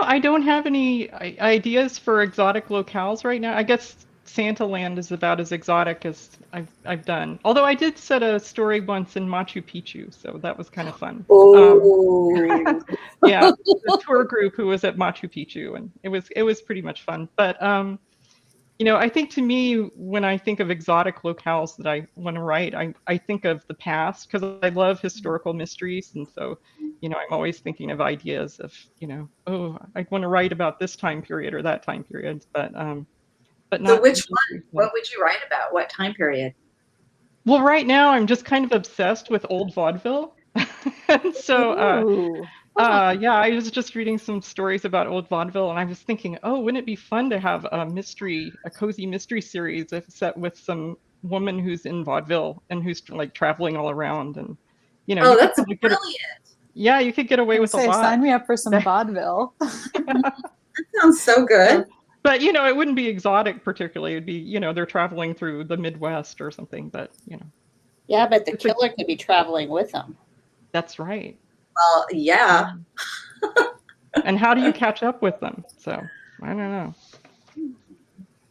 I don't have any ideas for exotic locales right now. I guess Santa Land is about as exotic as I've done. Although I did set a story once in Machu Picchu, so that was kind of fun. Yeah, the tour group who was at Machu Picchu, and it was pretty much fun. But I think to me, when I think of exotic locales that I want to write, I think of the past because I love historical mysteries, and so I'm always thinking of ideas of I want to write about this time period or that time period, but not. So which one? What would you write about? What time period? Well, right now I'm just kind of obsessed with old vaudeville. And so I was just reading some stories about old vaudeville, and I was thinking, wouldn't it be fun to have a cozy mystery series set with some woman who's in vaudeville and who's like traveling all around, and that's brilliant. You could get away with a lot. Sign me up for some vaudeville. That sounds so good. But it wouldn't be exotic particularly. It'd be they're traveling through the Midwest or something. But Yeah, but the killer could be traveling with them. That's right. Well, yeah. And how do you catch up with them? So I don't know.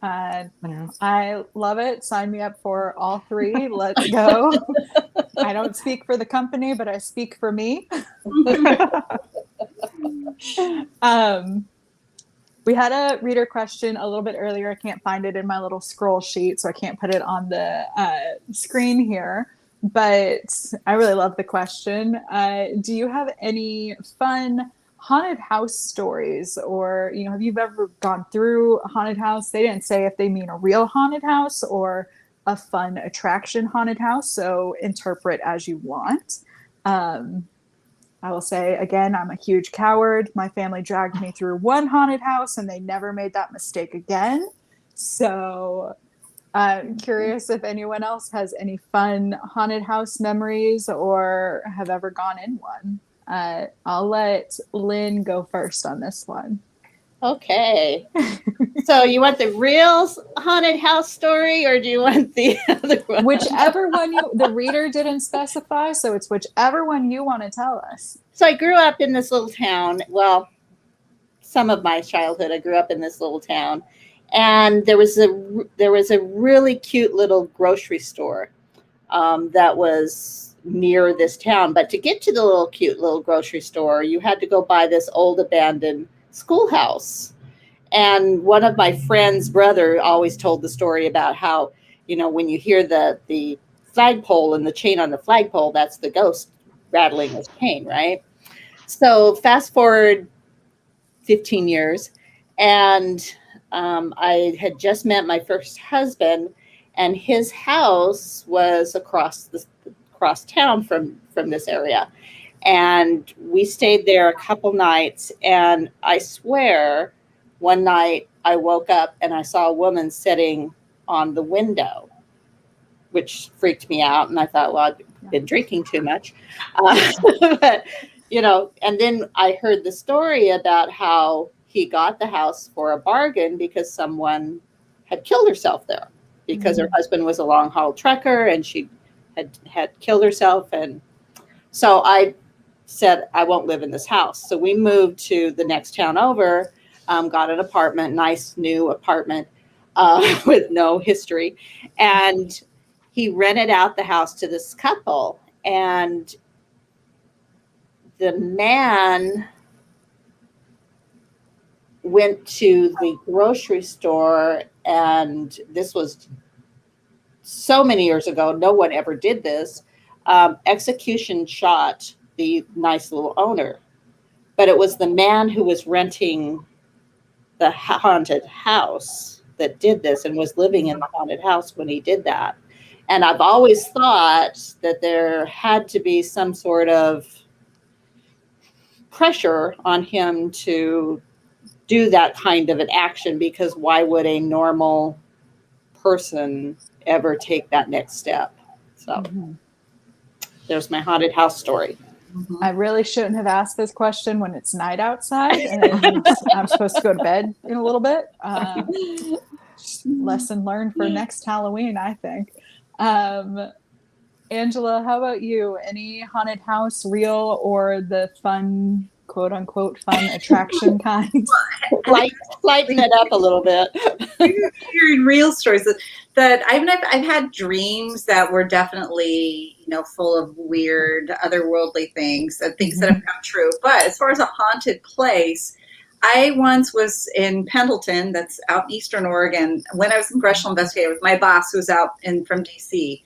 I love it. Sign me up for all three. Let's go. I don't speak for the company, but I speak for me. We had a reader question a little bit earlier. I can't find it in my little scroll sheet, so I can't put it on the screen here. But I really love the question. Do you have any fun haunted house stories, or have you ever gone through a haunted house? They didn't say if they mean a real haunted house or a fun attraction haunted house, so interpret as you want. I will say again, I'm a huge coward. My family dragged me through one haunted house and they never made that mistake again. So I'm curious if anyone else has any fun haunted house memories or have ever gone in one. I'll let Lynn go first on this one. Okay. So you want the real haunted house story, or do you want the other one? Whichever one the reader didn't specify, so it's whichever one you want to tell us. So I grew up in this little town. Well, some of my childhood, I grew up in this little town, and there was a really cute little grocery store that was near this town. But to get to the cute little grocery store, you had to go by this old abandoned schoolhouse. And one of my friend's brother always told the story about how, when you hear the flagpole and the chain on the flagpole, that's the ghost rattling his chain, right? So fast forward 15 years, and I had just met my first husband, and his house was across town from this area. And we stayed there a couple nights, and I swear one night I woke up and I saw a woman sitting on the window, which freaked me out. And I thought, well, I've been drinking too much. But, and then I heard the story about how he got the house for a bargain because someone had killed herself there because her husband was a long haul trucker and she had killed herself. And so I said, I won't live in this house. So we moved to the next town over. Got an apartment, nice new apartment with no history. And he rented out the house to this couple. And the man went to the grocery store, and this was so many years ago. No one ever did this. Execution shot the nice little owner. But it was the man who was renting the haunted house that did this and was living in the haunted house when he did that. And I've always thought that there had to be some sort of pressure on him to do that kind of an action, because why would a normal person ever take that next step? So there's my haunted house story. I really shouldn't have asked this question when it's night outside and I'm supposed to go to bed in a little bit. Lesson learned for next Halloween, I think. Angela, how about you? Any haunted house, real or the fun, quote unquote, fun attraction kind? Lighten it up a little bit. Hearing real stories that I've had dreams that were definitely, full of weird otherworldly things and things that have come true. But as far as a haunted place, I once was in Pendleton, that's out in Eastern Oregon, when I was a congressional investigator with my boss who was out from DC.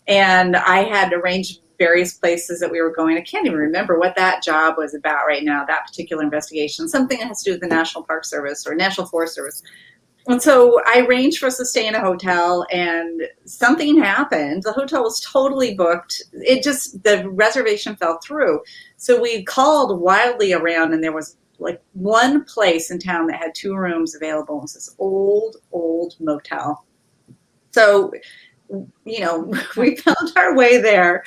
And I had arranged various places that we were going. I can't even remember what that job was about right now, that particular investigation, something that has to do with the National Park Service or National Forest Service. And so I arranged for us to stay in a hotel, and something happened. The hotel was totally booked. The reservation fell through. So we called wildly around, and there was like one place in town that had 2 rooms available. It was this old motel. So we found our way there,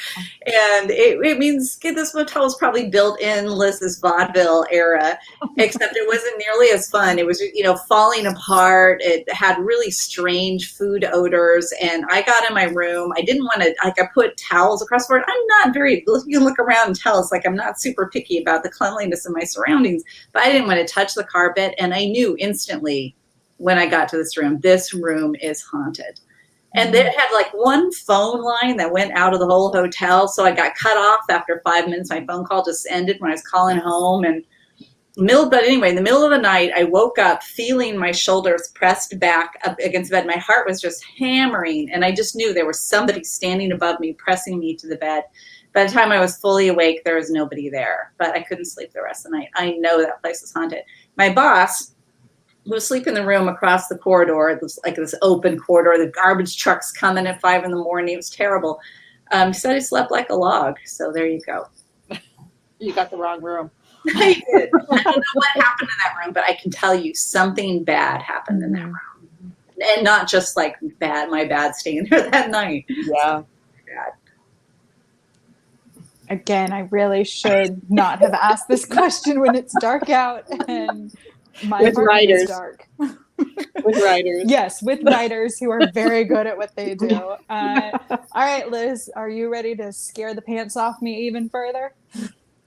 and it means this motel was probably built in Liz's vaudeville era, except it wasn't nearly as fun. It was, falling apart. It had really strange food odors, and I got in my room. I didn't want to, I put towels across the floor. I'm not very, you can look around and tell, it's like I'm not super picky about the cleanliness of my surroundings, but I didn't want to touch the carpet, and I knew instantly when I got to this room is haunted. And it had like one phone line that went out of the whole hotel. So I got cut off after 5 minutes. My phone call just ended when I was calling home. And but anyway, in the middle of the night, I woke up feeling my shoulders pressed back up against the bed. My heart was just hammering. And I just knew there was somebody standing above me, pressing me to the bed. By the time I was fully awake, there was nobody there. But I couldn't sleep the rest of the night. I know that place is haunted. My boss, who was sleeping in the room across the corridor. It was like this open corridor. The garbage trucks coming at 5 a.m. It was terrible. He said he slept like a log. So there you go. You got the wrong room. I did. I don't know what happened in that room, but I can tell you something bad happened in that room. And not just like my bad staying there that night. Yeah. Bad. Again, I really should not have asked this question when it's dark out and my With apartment writers. is dark. With writers. Yes, with writers who are very good at what they do. All right, Liz, are you ready to scare the pants off me even further?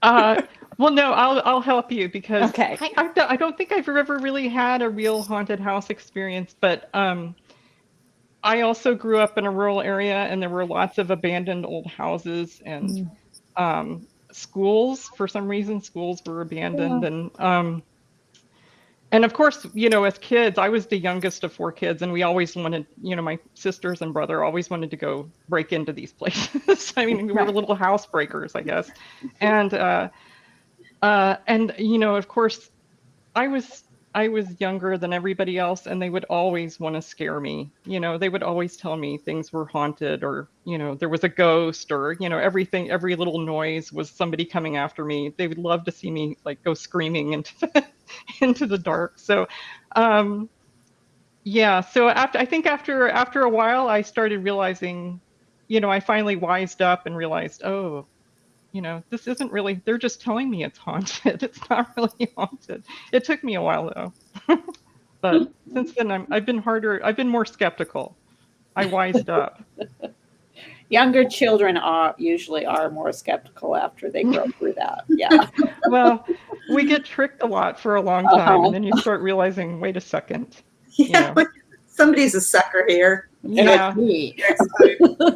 Well, no, I'll help you because Okay. I don't think I've ever really had a real haunted house experience, but I also grew up in a rural area and there were lots of abandoned old houses and schools. For some reason, schools were abandoned and of course, as kids, I was the youngest of 4 kids, and we always wanted, my sisters and brother always wanted to go break into these places. I mean, we were little housebreakers, I guess. And of course, I was younger than everybody else, and they would always want to scare me. They would always tell me things were haunted, or there was a ghost, or everything. Every little noise was somebody coming after me. They would love to see me like go screaming into the dark. So, yeah. So after a while, I started realizing, I finally wised up and realized, oh, this isn't really, they're just telling me it's haunted. It's not really haunted. It took me a while though. But since then I've been more skeptical. I wised up. Younger children usually are more skeptical after they grow through that. Yeah. Well, we get tricked a lot for a long time, and then you start realizing, wait a second. Somebody's a sucker here. Yeah.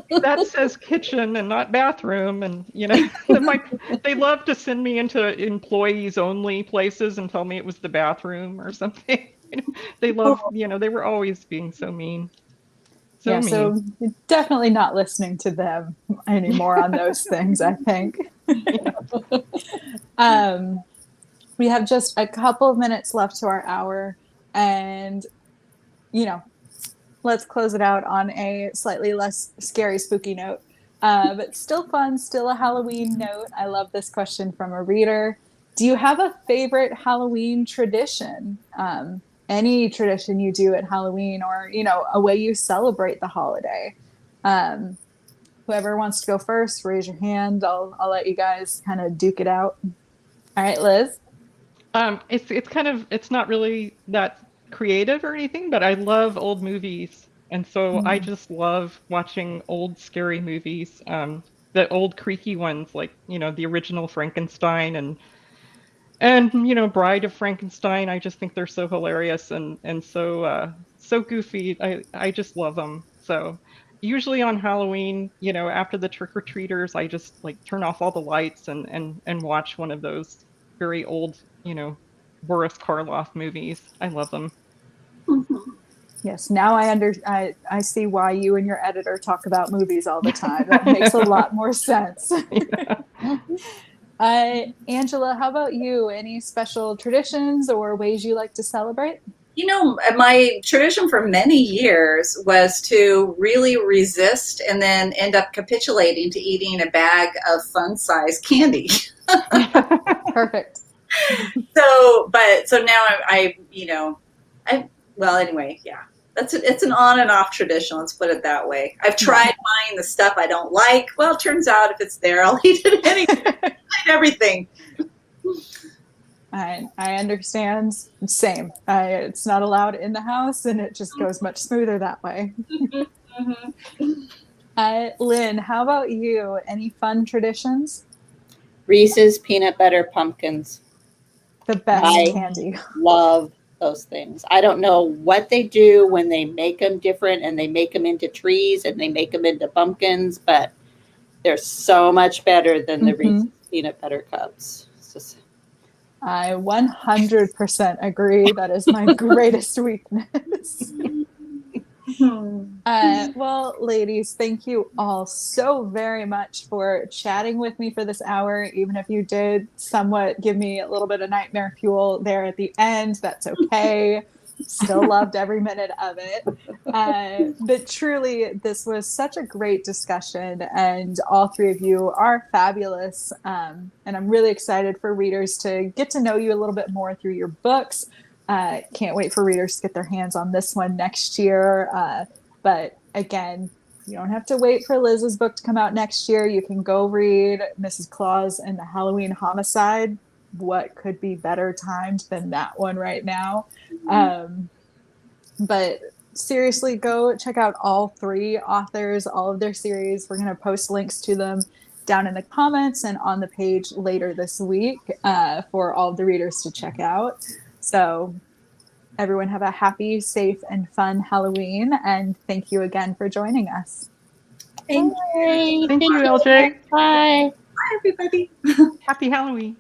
That says kitchen and not bathroom, and they love to send me into employees only places and tell me it was the bathroom or something. They love, they were always being so mean. So mean. So you're definitely not listening to them anymore on those things, I think. We have just a couple of minutes left to our hour, and let's close it out on a slightly less scary, spooky note, but still fun, still a Halloween note. I love this question from a reader. Do you have a favorite Halloween tradition? Any tradition you do at Halloween, or, a way you celebrate the holiday? Whoever wants to go first, raise your hand. I'll let you guys kind of duke it out. All right, Liz. It's not really that creative or anything, but I love old movies, and so I just love watching old scary movies, the old creaky ones, like the original Frankenstein and Bride of Frankenstein. I just think they're so hilarious and so goofy. I just love them. So usually on Halloween, after the trick-or-treaters, I just like turn off all the lights and watch one of those very old Boris Karloff movies. I love them. Yes, now I see why you and your editor talk about movies all the time. That makes a lot more sense. Angela, how about you? Any special traditions or ways you like to celebrate? My tradition for many years was to really resist and then end up capitulating to eating a bag of fun-sized candy. Perfect. So now anyway, yeah. It's an on and off tradition. Let's put it that way. I've tried buying the stuff I don't like. Well, it turns out if it's there, I'll eat it anyway. I eat everything. I understand. Same. It's not allowed in the house, and it just goes much smoother that way. Lynn, how about you? Any fun traditions? Reese's peanut butter pumpkins. The best candy. Love those things. I don't know what they do when they make them different, and they make them into trees and they make them into pumpkins, but they're so much better than the Reese's peanut butter cups. I 100% agree. That is my greatest weakness. Well, ladies, thank you all so very much for chatting with me for this hour. Even if you did somewhat give me a little bit of nightmare fuel there at the end, that's okay. Still loved every minute of it. But truly, this was such a great discussion, and all three of you are fabulous. And I'm really excited for readers to get to know you a little bit more through your books. Can't wait for readers to get their hands on this one next year. But again, you don't have to wait for Liz's book to come out next year. You can go read Mrs. Claus and the Halloween Homicide. What could be better timed than that one right now? But seriously, go check out all three authors, all of their series. We're going to post links to them down in the comments and on the page later this week for all of the readers to check out. So everyone have a happy, safe, and fun Halloween. And thank you again for joining us. Thank you. Thank you, LJ. Bye. Bye, everybody. Happy Halloween.